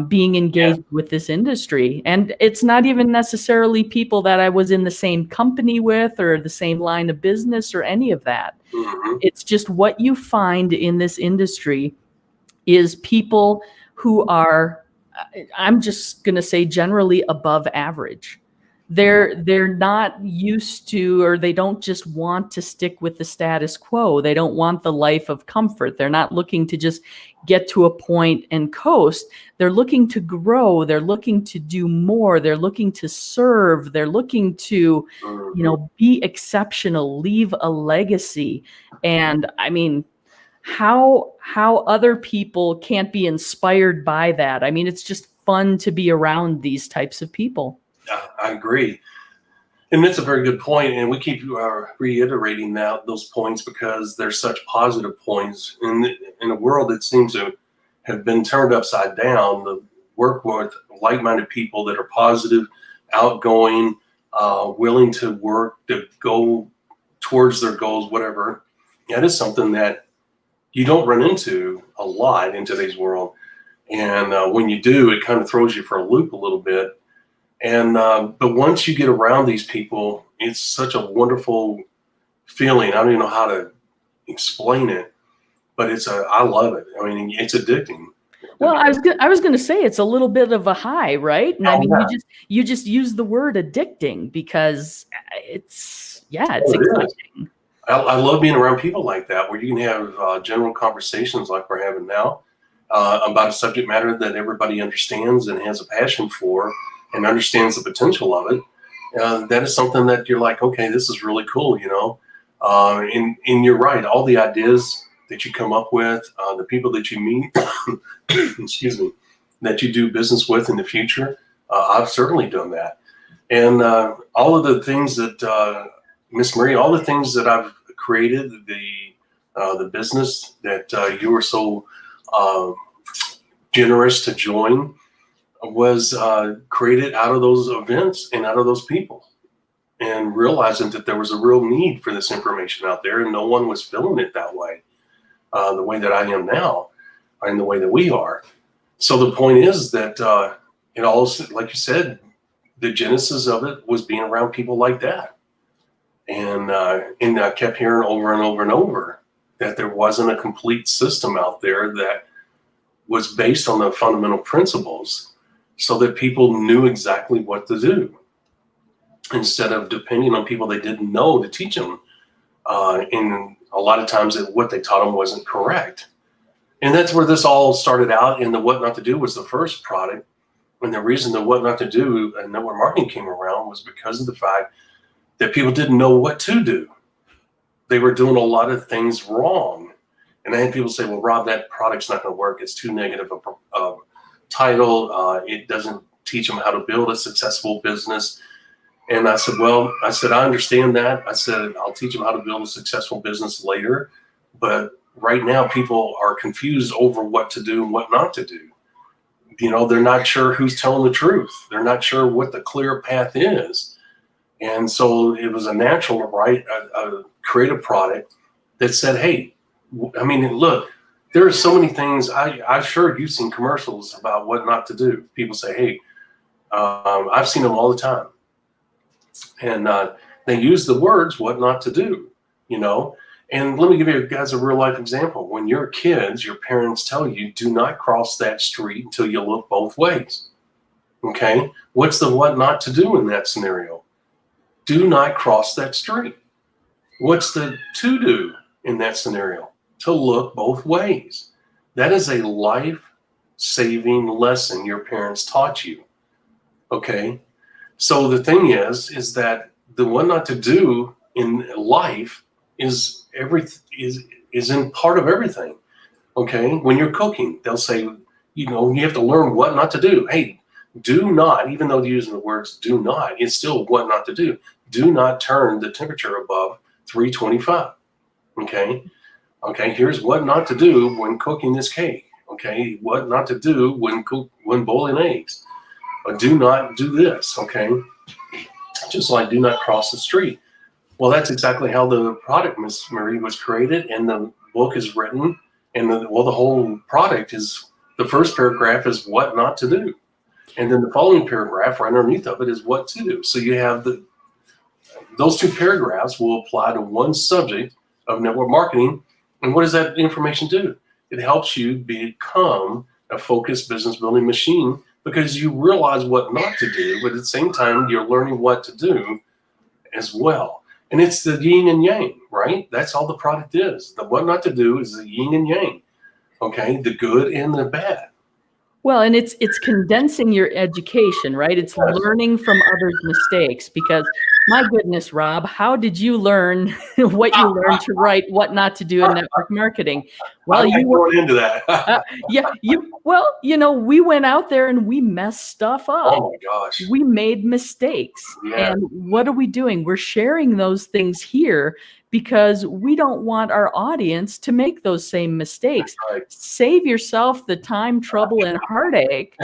being engaged with this industry. And it's not even necessarily people that I was in the same company with or the same line of business or any of that. Mm-hmm. It's just what you find in this industry is people who are, I'm just going to say, generally above average. They're not used to, or they don't just want to stick with the status quo. They don't want the life of comfort. They're not looking to just get to a point and coast. They're looking to grow. They're looking to do more. They're looking to serve. They're looking to, be exceptional, leave a legacy. And I mean, how other people can't be inspired by that. I mean, it's just fun to be around these types of people. Yeah, I agree. And that's a very good point. And we keep reiterating those points because they're such positive points. In a world that seems to have been turned upside down, to work with like-minded people that are positive, outgoing, willing to work, to go towards their goals, whatever. That is something that you don't run into a lot in today's world. And when you do, it kind of throws you for a loop a little bit. And but once you get around these people, it's such a wonderful feeling. I don't even know how to explain it, but I love it. I mean, it's addicting. Well, I was going to say it's a little bit of a high, right? And I mean, you just use the word addicting because it's exciting. I love being around people like that, where you can have general conversations like we're having now about a subject matter that everybody understands and has a passion for and understands the potential of it. That is something that you're like, okay, this is really cool, and you're right. All the ideas that you come up with, the people that you meet, excuse me, that you do business with in the future, I've certainly done that. And all of the things that Miss Marie, all the things that I've created, the business that you were so generous to join, was created out of those events and out of those people, and realizing that there was a real need for this information out there, and no one was filling it that way, the way that I am now, and the way that we are. So the point is that it all, like you said, the genesis of it was being around people like that. And I kept hearing over and over and over that there wasn't a complete system out there that was based on the fundamental principles so that people knew exactly what to do instead of depending on people they didn't know to teach them. And a lot of times what they taught them wasn't correct. And that's where this all started out. And the What Not to Do was the first product. And the reason the What Not to Do and network marketing came around was because of the fact that people didn't know what to do. They were doing a lot of things wrong. And I had people say, well, Rob, that product's not going to work. It's too negative a title. It doesn't teach them how to build a successful business. And I said, I understand that. I said, I'll teach them how to build a successful business later. But right now, people are confused over what to do and what not to do. They're not sure who's telling the truth. They're not sure what the clear path is. And so it was a natural, right, a creative product that said, hey, I mean, look, there are so many things. I'm sure you've seen commercials about what not to do. People say, hey, I've seen them all the time. And they use the words, what not to do, And let me give you guys a real life example. When you're kids, your parents tell you, do not cross that street until you look both ways. Okay? What's the what not to do in that scenario? Do not cross that street. What's the to do in that scenario? To look both ways. That is a life-saving lesson your parents taught you. Okay? So the thing is that the what not to do in life is in part of everything. Okay? When you're cooking, they'll say, you have to learn what not to do. Hey, do not, even though they're using the words do not, it's still what not to do. Do not turn the temperature above 325. Okay? Okay, here's what not to do when cooking this cake. Okay, what not to do when boiling eggs. Do not do this, okay? Just like do not cross the street. Well, that's exactly how the product, Miss Marie, was created, and the book is written, and the whole product is the first paragraph is what not to do. And then the following paragraph right underneath of it is what to do. So you have those two paragraphs will apply to one subject of network marketing. And what does that information do? It helps you become a focused business building machine because you realize what not to do, but at the same time, you're learning what to do as well. And it's the yin and yang, right? That's all the product is. The what not to do is the yin and yang, okay? The good and the bad. Well, and it's condensing your education, right? It's learning from others' mistakes because my goodness, Rob, how did you learn what you learned to write what not to do in network marketing? Well, I'm going into that. We went out there and we messed stuff up. Oh my gosh. We made mistakes. Yeah. And what are we doing? We're sharing those things here because we don't want our audience to make those same mistakes. Right. Save yourself the time, trouble, and heartache.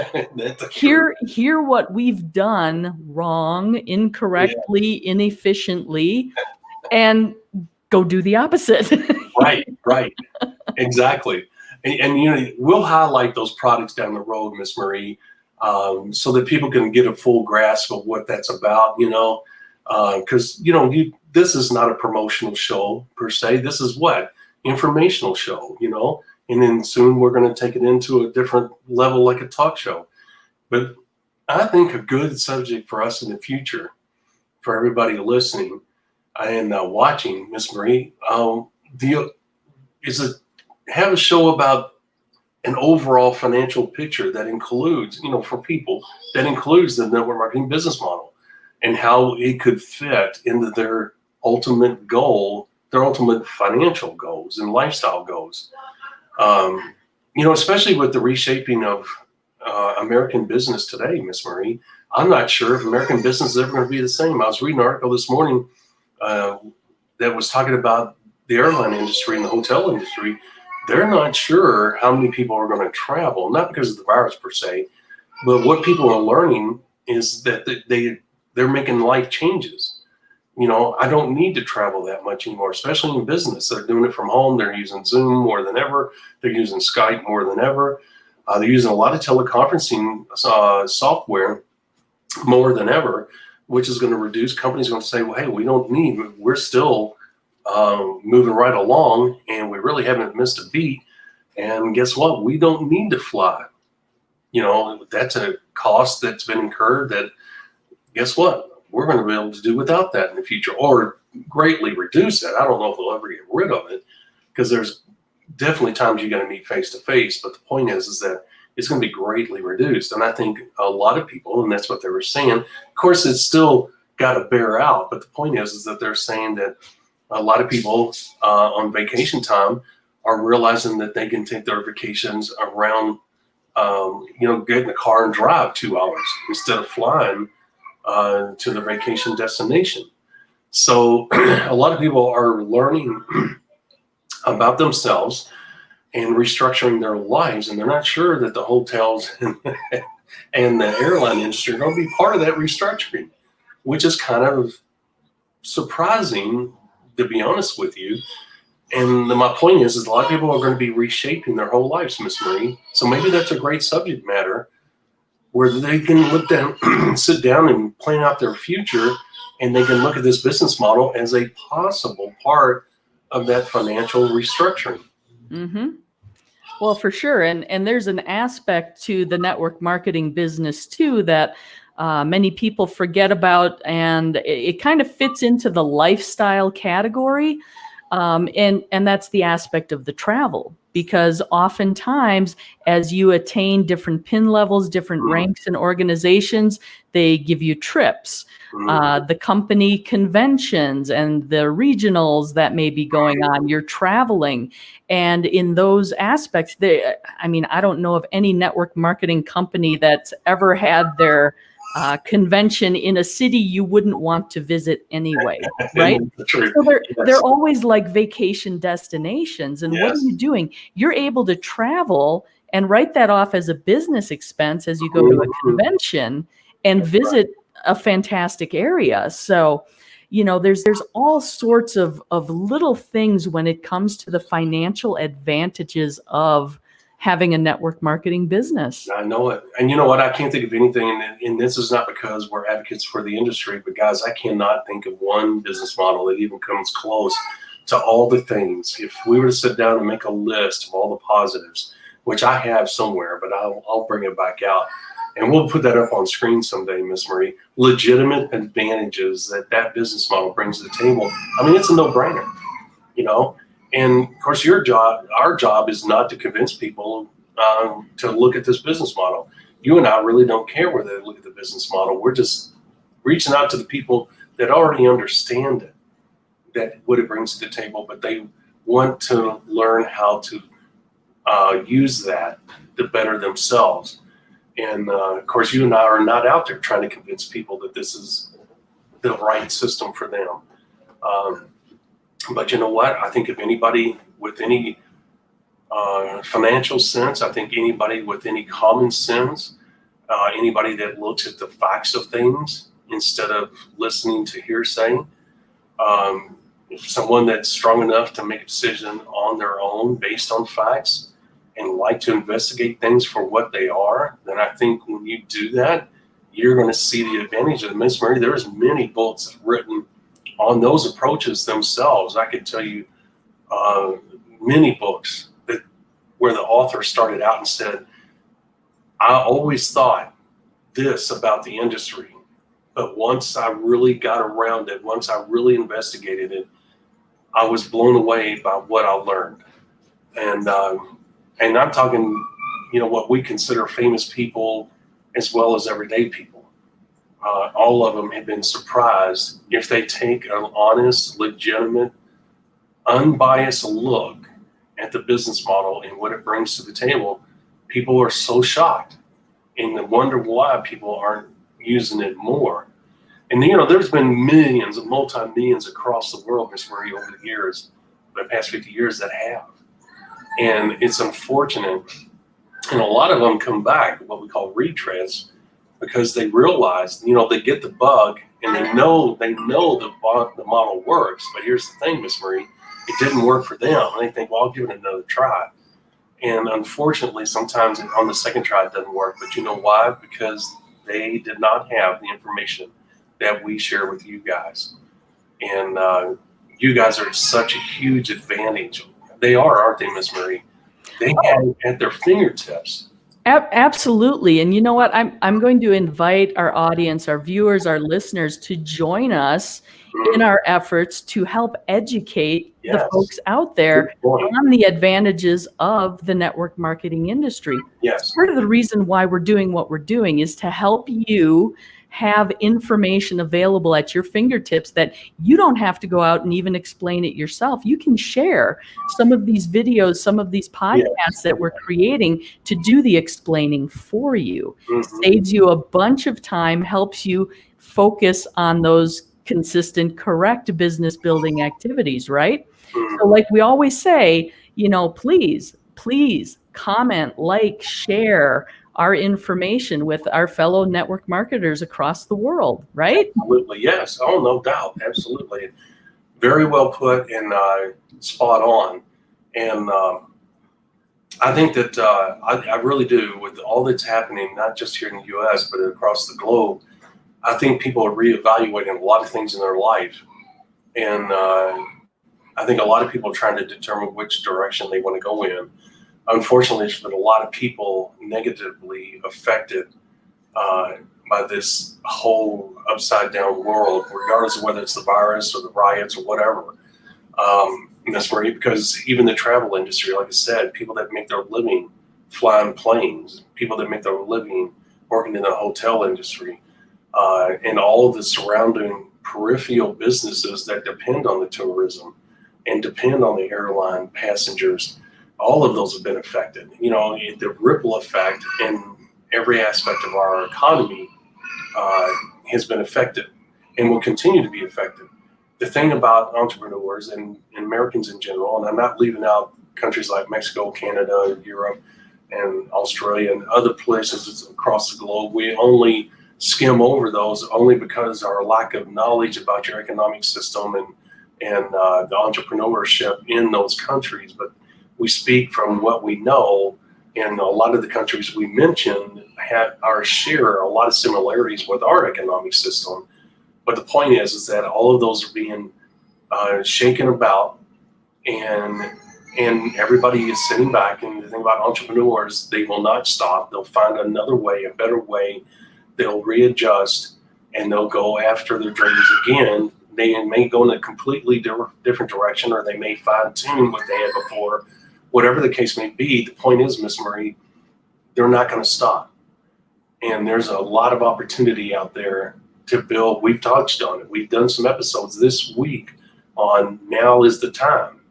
Hear what we've done wrong, incorrectly, inefficiently, and go do the opposite. Right. Exactly. And we'll highlight those products down the road, Miss Marie, so that people can get a full grasp of what that's about, because, this is not a promotional show per se. This is informational show, and then soon we're going to take it into a different level, like a talk show. But I think a good subject for us in the future, for everybody listening and watching, Miss Marie, is have a show about an overall financial picture that includes, for people, that includes the network marketing business model and how it could fit into their ultimate goal, their ultimate financial goals and lifestyle goals. Especially with the reshaping of American business today, Miss Marie, I'm not sure if American business is ever going to be the same. I was reading an article this morning that was talking about the airline industry and the hotel industry. They're not sure how many people are going to travel, not because of the virus per se, but what people are learning is that they're making life changes. I don't need to travel that much anymore, especially in business. They're doing it from home. They're using Zoom more than ever. They're using Skype more than ever. They're using a lot of teleconferencing software more than ever, which is going to reduce. Companies are going to say, well, hey, we're still moving right along, and we really haven't missed a beat. And guess what? We don't need to fly. That's a cost that's been incurred that, guess what? We're going to be able to do without that in the future, or greatly reduce that. I don't know if we'll ever get rid of it, because there's definitely times you're going to meet face to face. But the point is that it's going to be greatly reduced. And I think a lot of people, and that's what they were saying. Of course, it's still got to bear out. But the point is that they're saying that a lot of people on vacation time are realizing that they can take their vacations around, get in the car and drive 2 hours instead of flying to the vacation destination. So a lot of people are learning about themselves and restructuring their lives, and they're not sure that the hotels and the airline industry are going to be part of that restructuring, which is kind of surprising, to be honest with you. And my point is a lot of people are going to be reshaping their whole lives, Miss Marie. So maybe that's a great subject matter where they can look down, sit down and plan out their future, and they can look at this business model as a possible part of that financial restructuring. Mm-hmm. Well, for sure. And there's an aspect to the network marketing business too that many people forget about, and it kind of fits into the lifestyle category. And that's the aspect of the travel, because oftentimes as you attain different pin levels, different ranks in organizations, they give you trips, the company conventions and the regionals that may be going on, you're traveling. And in those aspects, I don't know of any network marketing company that's ever had their convention in a city you wouldn't want to visit anyway, right? So they're always like vacation destinations. And what are you doing? You're able to travel and write that off as a business expense as you go to a convention and visit a fantastic area. So, there's all sorts of little things when it comes to the financial advantages of having a network marketing business. I know it. And you know what? I can't think of anything, and this is not because we're advocates for the industry, but guys, I cannot think of one business model that even comes close to all the things. If we were to sit down and make a list of all the positives, which I have somewhere, but I'll bring it back out, and we'll put that up on screen someday, Miss Marie. Legitimate advantages that business model brings to the table. I mean, it's a no-brainer, you know. And of course, our job is not to convince people to look at this business model. You and I really don't care whether they look at the business model. We're just reaching out to the people that already understand it, that what it brings to the table, but they want to learn how to use that to better themselves. And of course, you and I are not out there trying to convince people that this is the right system for them. But you know what? I think if anybody with any financial sense, I think anybody with any common sense, anybody that looks at the facts of things instead of listening to hearsay, someone that's strong enough to make a decision on their own based on facts and like to investigate things for what they are, then I think when you do that, you're going to see the advantage of Miss Marie. There's many books written on those approaches themselves. I could tell you many books where the author started out and said, I always thought this about the industry, but once I really got around it, once I really investigated it, I was blown away by what I learned. And I'm talking, you know, what we consider famous people as well as everyday people. All of them have been surprised if they take an honest, legitimate, unbiased look at the business model and what it brings to the table. People are so shocked and they wonder why people aren't using it more. And you know, there's been millions of multi-millions across the world, Miss Marie, over the years, the past 50 years that have. And it's unfortunate. And a lot of them come back, what we call retreads, because they realize, you know, they get the bug and they know the model works. But here's the thing, Miss Marie, it didn't work for them. And they think, well, I'll give it another try. And unfortunately, sometimes on the second try it doesn't work. But you know why? Because they did not have the information that we share with you guys. And you guys are such a huge advantage. They are, aren't they, Miss Marie? They have it at their fingertips. Absolutely. And you know what? I'm going to invite our audience, our viewers, our listeners to join us in our efforts to help educate the folks out there on the advantages of the network marketing industry. Yes. Part of the reason why we're doing what we're doing is to help you have information available at your fingertips that you don't have to go out and even explain it yourself. You can share some of these videos, some of these podcasts that we're creating to do the explaining for you. Saves you a bunch of time, helps you focus on those consistent, correct business building activities, right? So like we always say, you know, please comment, like, share our information with our fellow network marketers across the world, right? Absolutely, yes. Oh, no doubt. Absolutely. Very well put and spot on. And I think that I really do, with all that's happening, not just here in the U.S., but across the globe, I think people are reevaluating a lot of things in their life. And I think a lot of people are trying to determine which direction they want to go in. Unfortunately, there's been a lot of people negatively affected by this whole upside down world, regardless of whether it's the virus or the riots or whatever. And that's where, because even the travel industry, like I said, people that make their living flying planes, people that make their living working in the hotel industry, and all of the surrounding peripheral businesses that depend on the tourism and depend on the airline passengers, all of those have been affected. You know, the ripple effect in every aspect of our economy has been affected and will continue to be affected. The thing about entrepreneurs and Americans in general, and I'm not leaving out countries like Mexico, Canada, Europe, and Australia, and other places across the globe, we only skim over those only because our lack of knowledge about your economic system and the entrepreneurship in those countries. But we speak from what we know, And a lot of the countries we mentioned share a lot of similarities with our economic system. But the point is that all of those are being shaken about, and everybody is sitting back. And the thing about entrepreneurs, they will not stop. They'll find another way, a better way. They'll readjust, and they'll go after their dreams again. They may go in a completely different direction, or they may fine tune what they had before. Whatever the case may be, the point is, Miss Marie, they're not going to stop. And there's a lot of opportunity out there to build. We've touched on it. We've done some episodes this week on now is the time,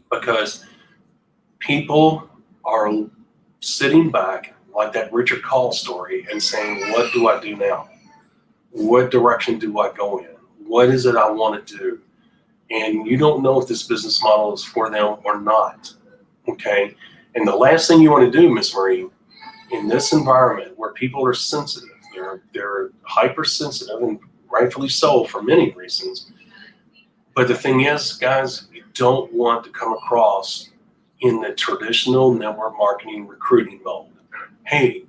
because people are sitting back like that Richard Call story and saying, what do I do now? What direction do I go in? What is it I want to do? And you don't know if this business model is for them or not. Okay. And the last thing you want to do, Miss Marie, in this environment where people are sensitive, they're hypersensitive, and rightfully so for many reasons. But the thing is, guys, you don't want to come across in the traditional network marketing recruiting mode. Hey,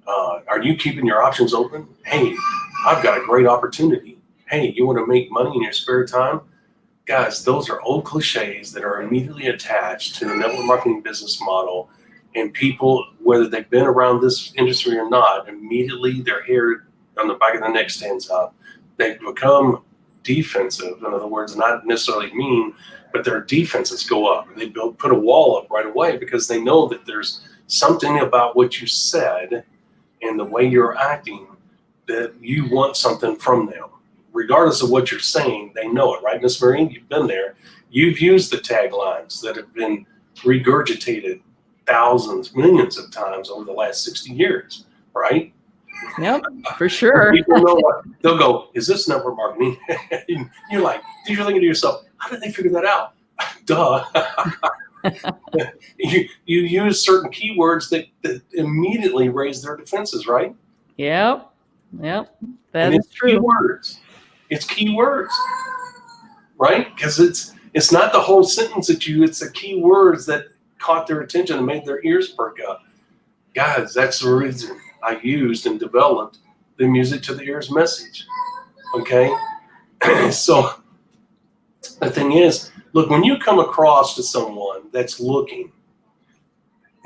are you keeping your options open? Hey, I've got a great opportunity. Hey, you want to make money in your spare time? Guys, those are old cliches that are immediately attached to the network marketing business model. And people, whether they've been around this industry or not, immediately their hair on the back of their neck stands up. They become defensive. In other words, not necessarily mean, but their defenses go up. They put a wall up right away because they know that there's something about what you said and the way you're acting that you want something from them. Regardless of what you're saying, they know it, right, Miss Marie? You've been there. You've used the taglines that have been regurgitated thousands, millions of times over the last 60 years, right? Yep, for sure. People know what they'll go, is this network marketing? And you're like, you're thinking to yourself, how did they figure that out? Duh. you use certain keywords that immediately raise their defenses, right? Yep. That is true. Keywords. It's keywords, right? Because it's not the whole sentence it's the keywords that caught their attention and made their ears perk up. Guys, that's the reason I used and developed the music to the ears message. Okay? So the thing is, look, when you come across to someone that's looking,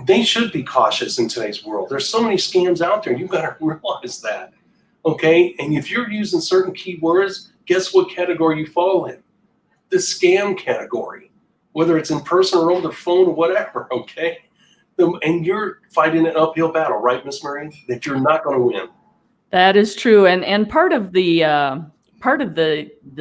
they should be cautious in today's world. There's so many scams out there. You've got to realize that. Okay? And if you're using certain keywords, guess what category you fall in? The scam category. Whether it's in person or over the phone or whatever, okay? And you're fighting an uphill battle, right, Miss Marie? That you're not going to win. That is true, and part of the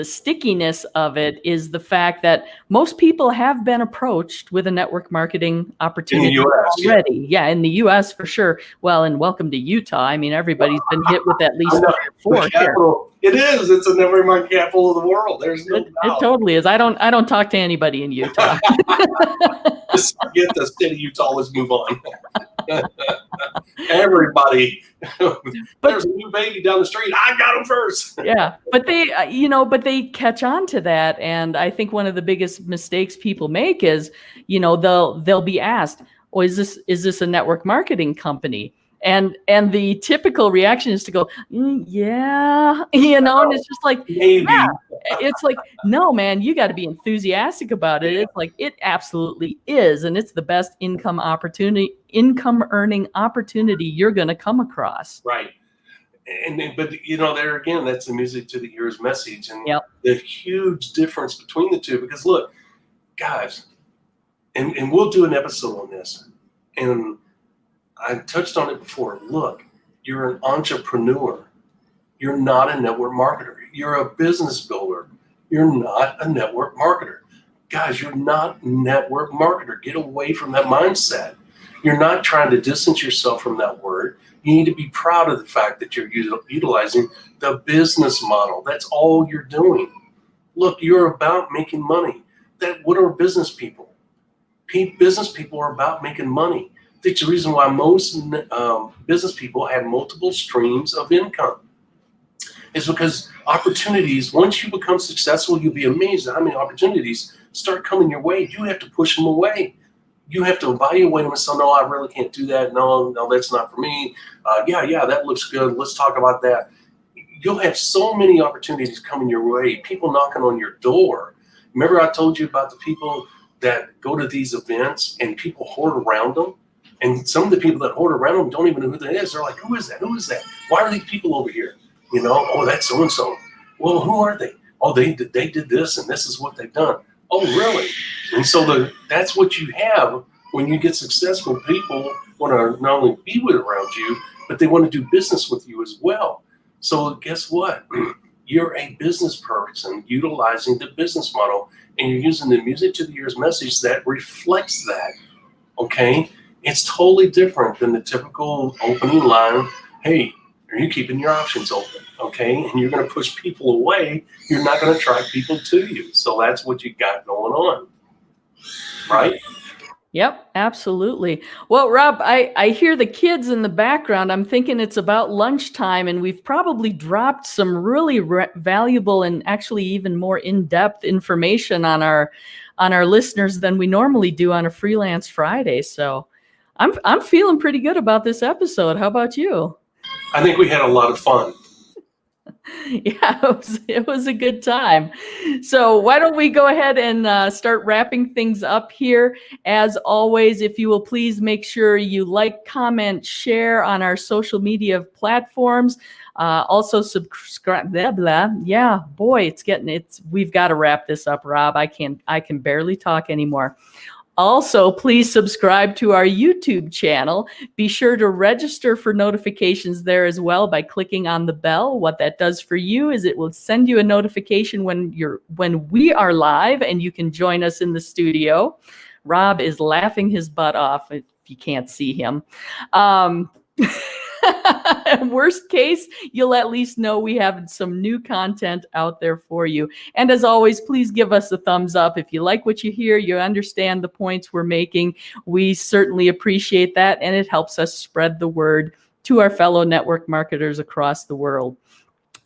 stickiness of it is the fact that most people have been approached with a network marketing opportunity in the US, already. Yeah, in the U.S. for sure. Well, and welcome to Utah. I mean, everybody's been hit with at least 3 or 4 here. It is. It's a network marketing capital of the world. There's no doubt. It totally is. I don't talk to anybody in Utah. Just forget the state of Utah. Let's move on. Everybody. There's a new baby down the street. I got him first. Yeah, but they catch on to that, and I think one of the biggest mistakes people make is, they'll be asked, "Oh, is this a network marketing company?" And the typical reaction is to go, yeah, and it's just like, maybe. Yeah. It's like, no, man, you got to be enthusiastic about it. It's like, it absolutely is. And it's the best income earning opportunity you're going to come across. Right. But there again, that's the music to the ears message. And the huge difference between the two, because look, guys, and we'll do an episode on this. And I touched on it before. Look, you're an entrepreneur. You're not a network marketer. You're a business builder. You're not a network marketer. Guys, you're not a network marketer. Get away from that mindset. You're not trying to distance yourself from that word. You need to be proud of the fact that you're utilizing the business model. That's all you're doing. Look, you're about making money. What are business people? Business people are about making money. That's the reason why most business people have multiple streams of income. It's because opportunities, once you become successful, you'll be amazed at how many opportunities start coming your way. You have to push them away. you have to evaluate them and say, no, I really can't do that. No, that's not for me. Yeah, that looks good. Let's talk about that. You'll have so many opportunities coming your way, people knocking on your door. Remember I told you about the people that go to these events and people hoard around them? And some of the people that hoard around them don't even know who that is. They're like, who is that? Who is that? Why are these people over here? Oh, that's so-and-so. Well, who are they? Oh, they did this, and this is what they've done. Oh, really? And so that's what you have when you get successful. People want to not only be around you, but they want to do business with you as well. So guess what? You're a business person utilizing the business model, and you're using the music to the ears message that reflects that, okay? It's totally different than the typical opening line, hey, are you keeping your options open, okay? And you're going to push people away. You're not going to attract people to you. So that's what you got going on, right? Yep, absolutely. Well, Rob, I hear the kids in the background. I'm thinking it's about lunchtime, and we've probably dropped some really valuable and actually even more in-depth information on our listeners than we normally do on a Freelance Friday. So I'm feeling pretty good about this episode. How about you? I think we had a lot of fun. Yeah, it was a good time. So why don't we go ahead and start wrapping things up here. As always, if you will please make sure you like, comment, share on our social media platforms. Also subscribe, blah, blah. Yeah, boy, we've got to wrap this up, Rob. I can barely talk anymore. Also, please subscribe to our YouTube channel. Be sure to register for notifications there as well by clicking on the bell. What that does for you is it will send you a notification when we are live and you can join us in the studio. Rob is laughing his butt off if you can't see him. Worst case, you'll at least know we have some new content out there for you. And as always, please give us a thumbs up. If you like what you hear, you understand the points we're making, we certainly appreciate that. And it helps us spread the word to our fellow network marketers across the world.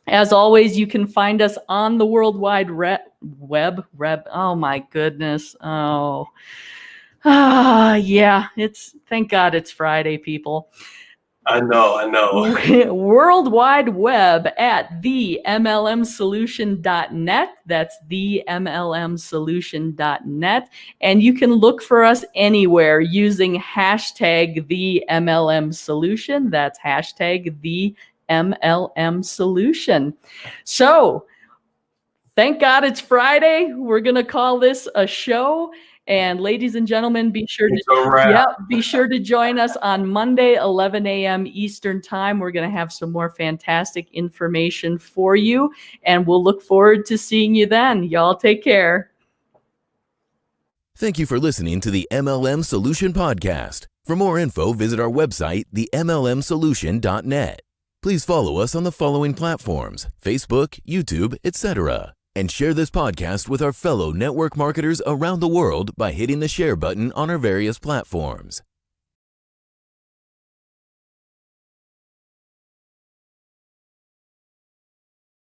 As always, you can find us on the World Wide Web. Oh my goodness. Yeah, thank God it's Friday, people. I know. World Wide Web at themlmsolution.net. That's themlmsolution.net. And you can look for us anywhere using hashtag #TheMLMSolution. That's hashtag #TheMLMSolution. So thank God it's Friday. We're going to call this a show. And ladies and gentlemen, be sure to join us on Monday, 11 a.m. Eastern Time. We're going to have some more fantastic information for you, and we'll look forward to seeing you then. Y'all take care. Thank you for listening to the MLM Solution Podcast. For more info, visit our website, themlmsolution.net. Please follow us on the following platforms: Facebook, YouTube, etc. And share this podcast with our fellow network marketers around the world by hitting the share button on our various platforms.